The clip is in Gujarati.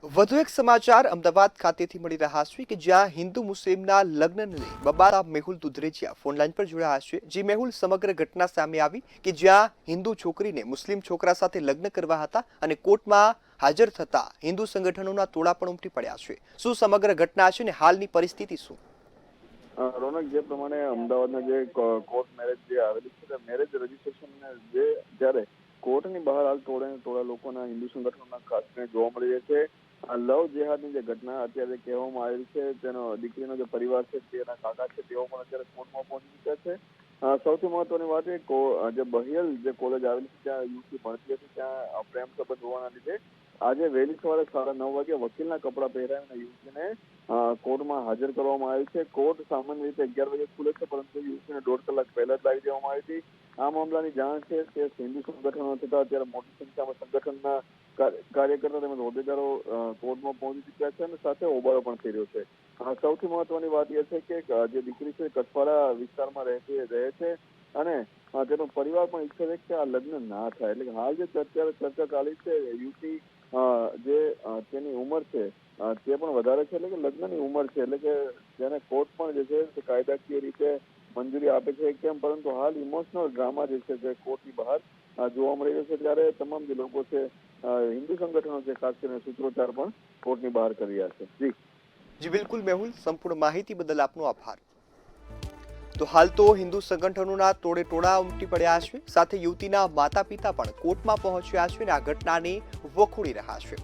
વધુ એક સમાચાર અમદાવાદ ખાતેથી મળી રહ્યા છે કે જ્યાં હિન્દુ મુસ્લિમના લગ્નને લઈ બબાલ મેહુલ દુધરેજિયા ફોનલાઈન પર જોડાયા છે। જી મેહુલ, સમગ્ર ઘટના સામે આવી કે જ્યાં હિન્દુ છોકરીને મુસ્લિમ છોકરા સાથે લગ્ન કરવા હતા અને કોર્ટમાં હાજર થતા હિન્દુ સંગઠનોના ટોળા પણ ઉમટી પડ્યા છે। શું સમગ્ર ઘટના છે અને હાલની પરિસ્થિતિ શું? રોનક, જે પ્રમાણે અમદાવાદના જે કોર્ટ મેરેજ જે આવેલી છે, મેરેજ રજીસ્ટ્રેશન જે જ્યારે કોર્ટની બહાર હાલ ટોળા લોકોના હિન્દુ સંગઠનોના ખાસ કરીને જોવા મળી રહ્યા છે। આ લવ જેહાદની જે ઘટના અત્યારે કહેવામાં આવેલી છે, તેનો દીકરીનો જે પરિવાર છે, તેના કાકા છે, તેઓ પણ અત્યારે કોર્ટમાં પહોંચી ચૂક્યા છે। સૌથી મહત્વની વાત એ જે બહિયલ જે કોલેજ આવેલી છે, ત્યાં યુવતી ભણતી હતી, ત્યાં પ્રેમ સંબંધ હોવાના લીધે આજે વહેલી સવારે 9:30 વાગે વકીલના કપડાં પહેરાવીને યુવતીને કોર્ટમાં હાજર કરવામાં આવી છે। કોર્ટ સામાન્ય રીતે 11 વાગે ખુલે છે, પરંતુ યુવતીને 1.5 કલાક પહેલા જ લાવી દેવામાં આવી હતી। આ મામલાની જાણ છે તે હિન્દુ સંગઠનો થતા અત્યારે મોટી સંખ્યામાં સંગઠનના કાર્યકર્તા તેમજ હોદ્દેદારો કોર્ટમાં પહોંચી ચૂક્યા છે અને સાથે હોબાળો પણ થઈ રહ્યો છે। સૌથી મહત્વની વાત એ છે કે જે દીકરી છે કઠવાડા વિસ્તારમાં રહે છે અને તેનો પરિવાર પણ ઈચ્છે છે કે આ લગ્ન ના થાય। એટલે કે હાલ જે અત્યારે ચર્ચા ચાલી છે, યુવતી જે તેની ઉંમર છે તે પણ વધારે છે, એટલે કે લગ્નની ઉંમર છે, એટલે કે જેને કોર્ટ પણ જે છે તે કાયદાકીય રીતે મંજૂરી આપે છે કેમ, પરંતુ હાલ ઇમોશનલ ડ્રામા જે છે તે કોર્ટની બહાર જોવા મળી રહ્યો છે। ત્યારે તમામ જે લોકો છે, હિન્દુ સંગઠનો છે, ખાસ કરીને સૂત્રોચ્ચાર પણ કોર્ટની બહાર કરી રહ્યા છે। જી બિલકુલ મેહુલ, સંપૂર્ણ માહિતી બદલ આપનો આભાર। તો હાલ તો હિન્દુ સંગઠનોના ટોળા ઉમટી પડ્યા છે, સાથે યુવતીના માતા પિતા પણ કોર્ટમાં પહોંચ્યા છે અને આ ઘટનાને વખોડી રહ્યા છે।